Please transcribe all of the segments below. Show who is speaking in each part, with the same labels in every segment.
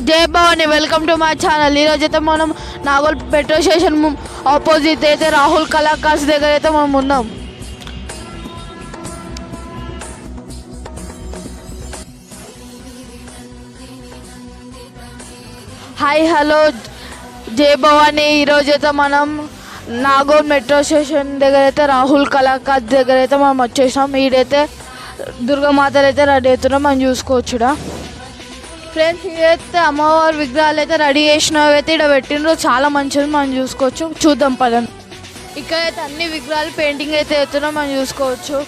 Speaker 1: జై Bhavani, welcome to my channel. ఈరోజు అయితే మనం నాగోల్ పెట్రోల్ స్టేషన్ ఆపోజిట్ అయితే రాహుల్ కళాకార్స్ దగ్గర అయితే మనం ఉన్నాం. హాయ్ హలో జై భవాని. ఈరోజు అయితే మనం నాగోల్ మెట్రో స్టేషన్ దగ్గర అయితే రాహుల్ కళాకార్స్ దగ్గర అయితే మనం వచ్చేసాం. ఈడైతే దుర్గామాతలు అయితే రెడీ అవుతున్నాం, మనం చూసుకోవచ్చుడా. ఫ్రెండ్స్, ఇదైతే అమ్మవారి విగ్రహాలు అయితే రెడీ చేసినవి అయితే ఇక్కడ పెట్టినరు, చాలా మంచిది, మనం చూసుకోవచ్చు. చూద్దాం పదండి. ఇక్కడైతే అన్ని విగ్రహాలు పెయింటింగ్ అయితే అవుతున్నాం, మనం చూసుకోవచ్చు.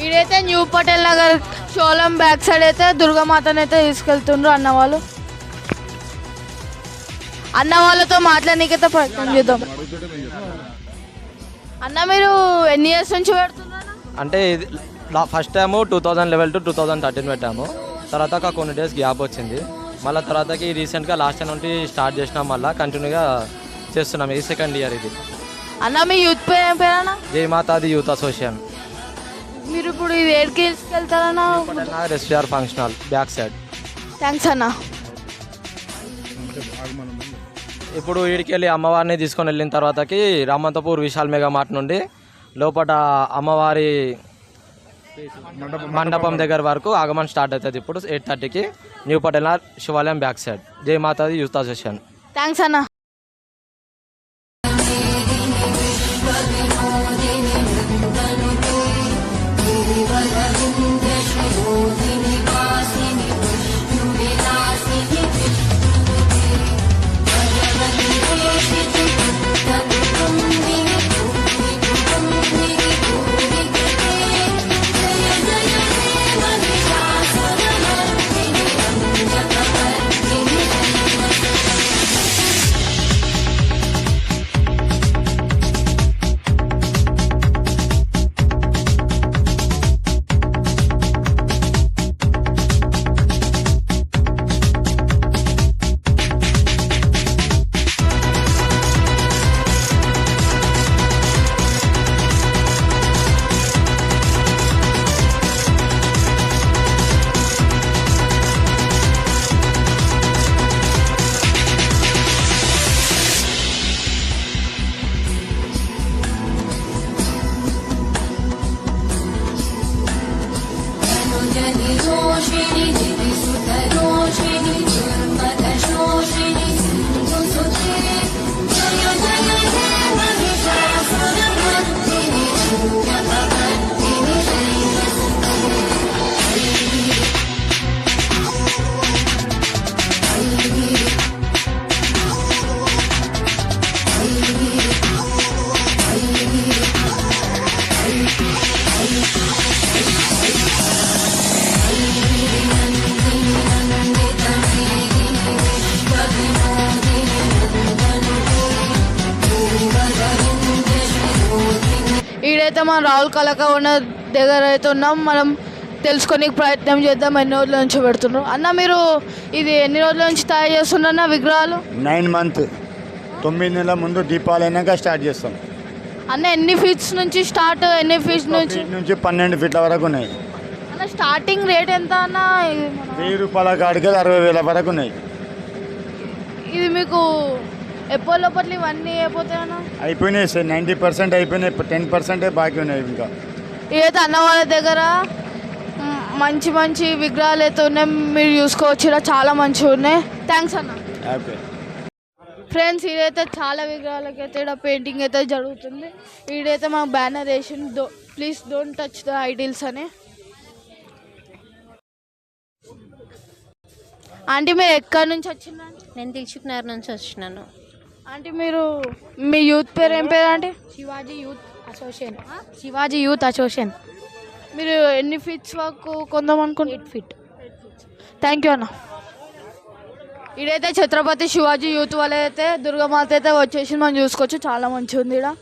Speaker 1: ఇదైతే న్యూ పటేల్ నగర్ షోలం బ్యాక్ సైడ్ అయితే దుర్గామాతను అయితే తీసుకెళ్తుండ్రు అన్న వాళ్ళతో మాట్లాడనీకైతే ప్రయత్నం చేద్దాం. అన్న, మీరు ఎన్ని ఇయర్స్ నుంచి పెడుతున్నారు?
Speaker 2: అంటే ఇది ఫస్ట్ టైము 2011 to 2013 పెట్టాము. తర్వాత కొన్ని డేస్ గ్యాప్ వచ్చింది. మళ్ళీ తర్వాతకి రీసెంట్గా లాస్ట్ టైం నుండి స్టార్ట్ చేసినాం, మళ్ళీ కంటిన్యూగా చేస్తున్నాం. ఈ సెకండ్ ఇయర్ ఇది.
Speaker 1: అన్న, మీ యూత్ పేరు ఏం పేరన్నా?
Speaker 2: జై మాతాది యూత్ అసోసియేషన్.
Speaker 1: మీరు ఇప్పుడు ఇది ఏడికి తీసుకెళ్తారన్నా?
Speaker 2: SVR function hall back side.
Speaker 1: Thanks అన్న.
Speaker 2: ఇప్పుడు వీడికి వెళ్ళి అమ్మవారిని తీసుకొని వెళ్ళిన తర్వాతకి రామంతపూర్ విశాల్ మెగా మార్ట్ నుండి లోపల అమ్మవారి మండపం దగ్గర వరకు ఆగమన్ స్టార్ట్ అవుతుంది. ఇప్పుడు 8:30కి న్యూ పటేల్ శివాలయం బ్యాక్ సైడ్. జై మాతాది యూత్ అసోసియేషన్.
Speaker 1: థ్యాంక్స్ అన్న. ఈడైతే మనం రాహుల్ కళాకార్ దగ్గర అయితే ఉన్నాం. మనం తెలుసుకొని ప్రయత్నం చేద్దాం ఎన్ని రోజుల నుంచి పెడుతున్నారు. అన్న, మీరు ఇది ఎన్ని రోజుల నుంచి తయారు చేస్తున్నా విగ్రహాలు?
Speaker 3: 9 months, 9 నెలల ముందు దీపావళి అయినాక స్టార్ట్ చేస్తాం.
Speaker 1: అన్న, ఎన్ని ఫీట్స్ నుంచి స్టార్ట్? ఎన్ని ఫీట్స్ నుంచి?
Speaker 3: 12 feet వరకు ఉన్నాయి.
Speaker 1: అన్న, స్టార్టింగ్ రేట్ ఎంత అన్న?
Speaker 3: 1000 రూపాయల కాడికి 60,000 వరకు ఉన్నాయి.
Speaker 1: ఇది మీకు ఎప్పటి లోపల ఇవన్నీ అయిపోతాయన్నా?
Speaker 3: అయిపోయినాయి సార్, 90% అయిపోయినాయి. 10% బాకీ ఉన్నాయి ఇంకా.
Speaker 1: ఇదైతే అన్న వాళ్ళ దగ్గర మంచి మంచి విగ్రహాలు అయితే ఉన్నాయి, మీరు చూసుకోవచ్చు. ఇలా చాలా మంచిగా ఉన్నాయి. థ్యాంక్స్ అన్న.
Speaker 3: ఓకే
Speaker 1: ఫ్రెండ్స్, ఇదైతే చాలా విగ్రహాలకి అయితే ఇక్కడ పెయింటింగ్ అయితే జరుగుతుంది. వీడైతే మాకు బ్యానర్ వేసింది, please don't touch the idols అని. ఆంటీ, మీరు ఎక్కడి నుంచి వచ్చిందండి?
Speaker 4: నేను దీక్షిత్ నగర్ నుంచి వచ్చినాను.
Speaker 1: ఆంటీ, మీరు మీ యూత్ పేరు ఏం పేరు aunty?
Speaker 4: Shivaji youth association. Shivaji youth association.
Speaker 1: మీరు ఎన్ని ఫీట్స్ వరకు కొందాం అనుకుంటున్నారు?
Speaker 4: 8 feet.
Speaker 1: థ్యాంక్ యూ అన్న. ఇదైతే ఛత్రపతి శివాజీ యూత్ వాళ్ళ అయితే దుర్గమాత అయితే వచ్చేసి మనం చూసుకోవచ్చు, చాలా మంచిగా ఉంది ఇక్కడ.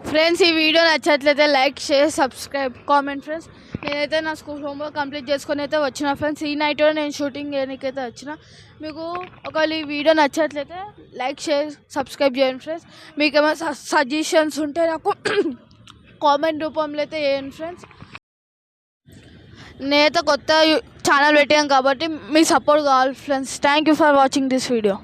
Speaker 1: ఫ్రెండ్స్ ఈ వీడియో నచ్చట్లయితే like, share, subscribe, comment friends. నేనైతే నా స్కూల్ హోంవర్క్ కంప్లీట్ చేసుకొని అయితే వచ్చిన ఫ్రెండ్స్. ఈ నైట్ నేను షూటింగ్ చేయడానికైతే వచ్చిన. మీకు ఒకవేళ ఈ వీడియో నచ్చట్లయితే లైక్, షేర్, సబ్స్క్రైబ్ చేయండి ఫ్రెండ్స్. మీకు ఏమైనా సజెషన్స్ ఉంటే నాకు కామెంట్ రూపంలో అయితే చేయండి ఫ్రెండ్స్. నేనైతే కొత్త ఛానల్ పెట్టాను కాబట్టి మీ సపోర్ట్ కావాలి friends. Thank you for watching this video.